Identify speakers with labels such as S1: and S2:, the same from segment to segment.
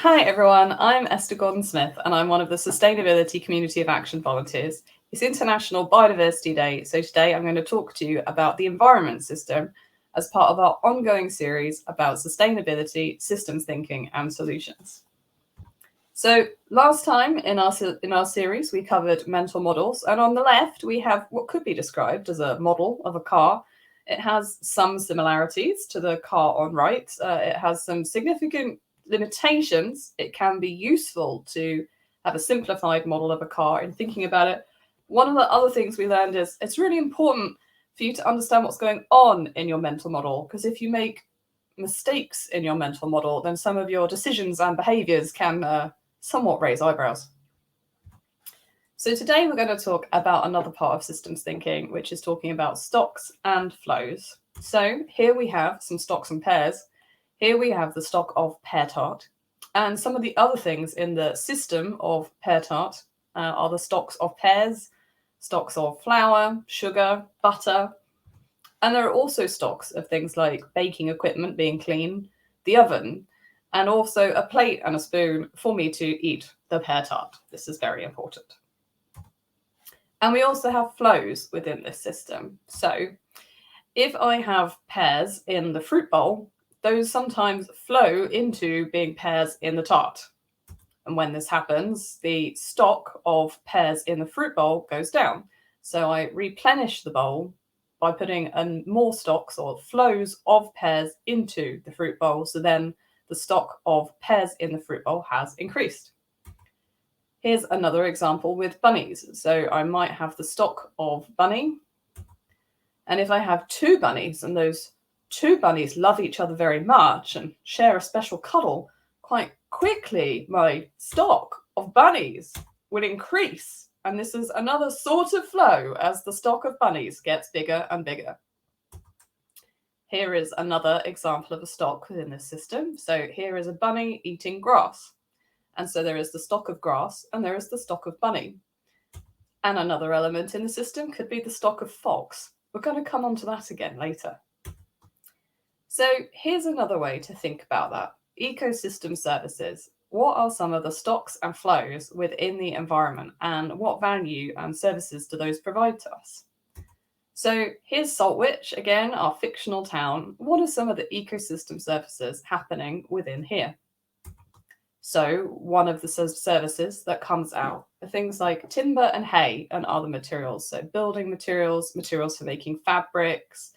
S1: Hi everyone, I'm Esther Gordon-Smith and I'm one of the Sustainability Community of Action volunteers. It's International Biodiversity Day, so today I'm going to talk to you about the environment system as part of our ongoing series about sustainability, systems thinking and solutions. So last time in our series we covered mental models, and on the left we have what could be described as a model of a car. It has some similarities to the car on right. It has some significant limitations. It can be useful to have a simplified model of a car in thinking about it. One of the other things we learned is it's really important for you to understand what's going on in your mental model, because if you make mistakes in your mental model, then some of your decisions and behaviors can somewhat raise eyebrows. So today we're going to talk about another part of systems thinking, which is talking about stocks and flows. So here we have some stocks and pairs. Here we have the stock of pear tart. And some of the other things in the system of pear tart are the stocks of pears, stocks of flour, sugar, butter. And there are also stocks of things like baking equipment being clean, the oven, and also a plate and a spoon for me to eat the pear tart. This is very important. And we also have flows within this system. So if I have pears in the fruit bowl, those sometimes flow into being pears in the tart. And when this happens, the stock of pears in the fruit bowl goes down. So I replenish the bowl by putting more stocks or flows of pears into the fruit bowl. So then the stock of pears in the fruit bowl has increased. Here's another example with bunnies. So I might have the stock of bunny. And if I have two bunnies and those two bunnies love each other very much and share a special cuddle, quite quickly my stock of bunnies will increase. And this is another sort of flow as the stock of bunnies gets bigger and bigger. Here is another example of a stock within this system. So here is a bunny eating grass. And so there is the stock of grass and there is the stock of bunny. And another element in the system could be the stock of fox. We're going to come on to that again later. So here's another way to think about that. Ecosystem services. What are some of the stocks and flows within the environment, and what value and services do those provide to us? So here's Saltwich, again, our fictional town. What are some of the ecosystem services happening within here? So one of the services that comes out are things like timber and hay and other materials. So building materials, materials for making fabrics,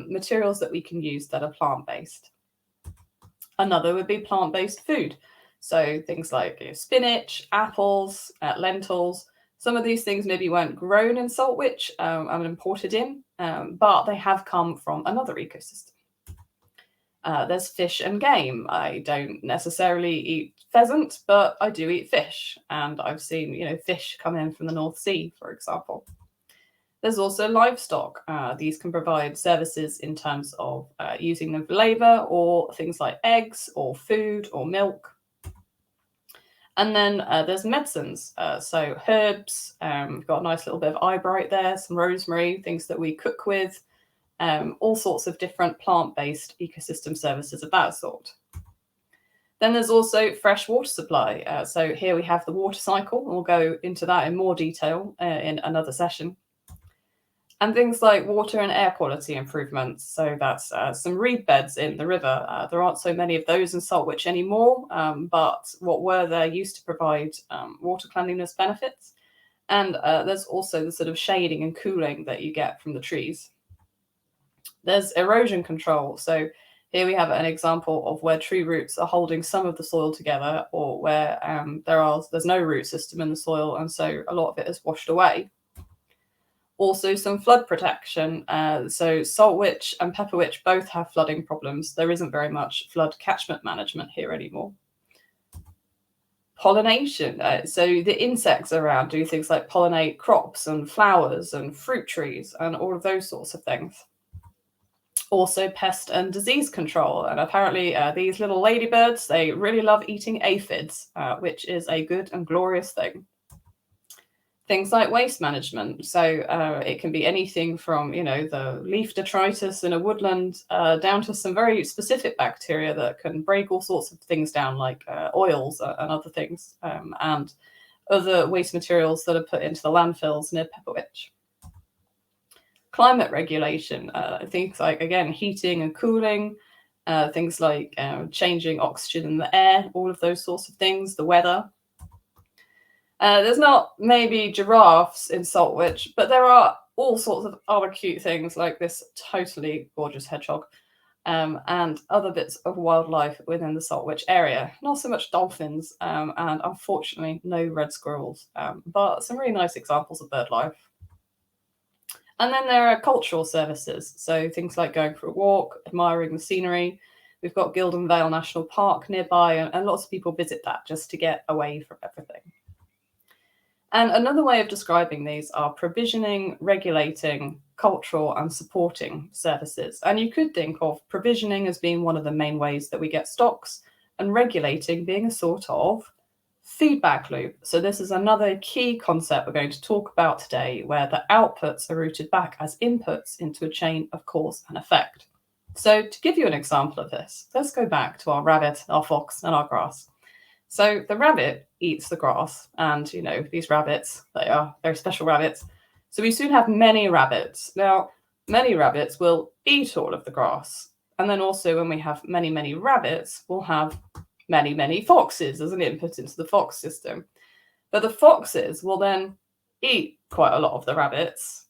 S1: materials that we can use that are plant-based. Another would be plant-based food. So things like spinach, apples, lentils. Some of these things maybe weren't grown in Saltwich and imported in, but they have come from another ecosystem. There's fish and game. I don't necessarily eat pheasant, but I do eat fish. And I've seen, fish come in from the North Sea, for example. There's also livestock. These can provide services in terms of using them for labor or things like eggs or food or milk. And then there's medicines. So herbs, we've got a nice little bit of eyebright there, some rosemary, things that we cook with. All sorts of different plant-based ecosystem services of that sort. Then there's also fresh water supply. So here we have the water cycle. We'll go into that in more detail in another session. And things like water and air quality improvements. So that's some reed beds in the river. There aren't so many of those in Saltwich anymore, but what were there used to provide water cleanliness benefits. And there's also the sort of shading and cooling that you get from the trees. There's erosion control. So here we have an example of where tree roots are holding some of the soil together, or where there's no root system in the soil, and so a lot of it is washed away. Also some flood protection. So Saltwich and Pepperwich both have flooding problems. There isn't very much flood catchment management here anymore. Pollination. So the insects around do things like pollinate crops and flowers and fruit trees and all of those sorts of things. Also pest and disease control. And apparently these little ladybirds, they really love eating aphids, which is a good and glorious thing. Things like waste management. So it can be anything from, the leaf detritus in a woodland down to some very specific bacteria that can break all sorts of things down, like oils and other things, and other waste materials that are put into the landfills near Pepperwich. Climate regulation, things like, again, heating and cooling, things like changing oxygen in the air, all of those sorts of things, the weather. There's not maybe giraffes in Saltwich, but there are all sorts of other cute things like this totally gorgeous hedgehog, and other bits of wildlife within the Saltwich area. Not so much dolphins, and unfortunately no red squirrels, but some really nice examples of bird life. And then there are cultural services, so things like going for a walk, admiring the scenery. We've got Gildon Vale National Park nearby, and lots of people visit that just to get away from everything. And another way of describing these are provisioning, regulating, cultural, and supporting services. And you could think of provisioning as being one of the main ways that we get stocks, and regulating being a sort of feedback loop. So this is another key concept we're going to talk about today, where the outputs are routed back as inputs into a chain of cause and effect. So to give you an example of this, let's go back to our rabbit, our fox, and our grass. So the rabbit eats the grass, and these rabbits, they are very special rabbits. So we soon have many rabbits. Now, many rabbits will eat all of the grass. And then also when we have many, many rabbits, we'll have many, many foxes as an input into the fox system. But the foxes will then eat quite a lot of the rabbits.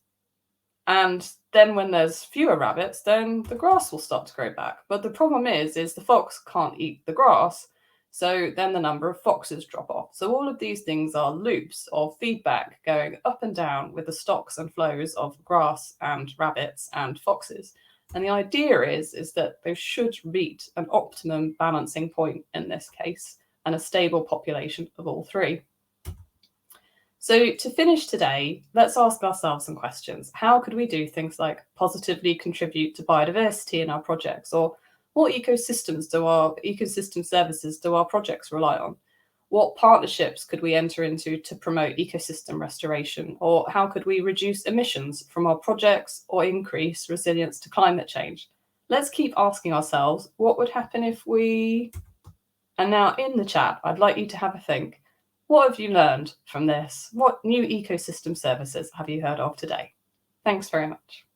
S1: And then when there's fewer rabbits, then the grass will start to grow back. But the problem is the fox can't eat the grass. So then the number of foxes drop off. So all of these things are loops of feedback going up and down with the stocks and flows of grass and rabbits and foxes. And the idea is that they should reach an optimum balancing point in this case, and a stable population of all three. So to finish today, let's ask ourselves some questions. How could we do things like positively contribute to biodiversity in our projects? Or what ecosystem services do our projects rely on? What partnerships could we enter into to promote ecosystem restoration? Or how could we reduce emissions from our projects or increase resilience to climate change? Let's keep asking ourselves, what would happen if we... And now in the chat, I'd like you to have a think. What have you learned from this? What new ecosystem services have you heard of today? Thanks very much.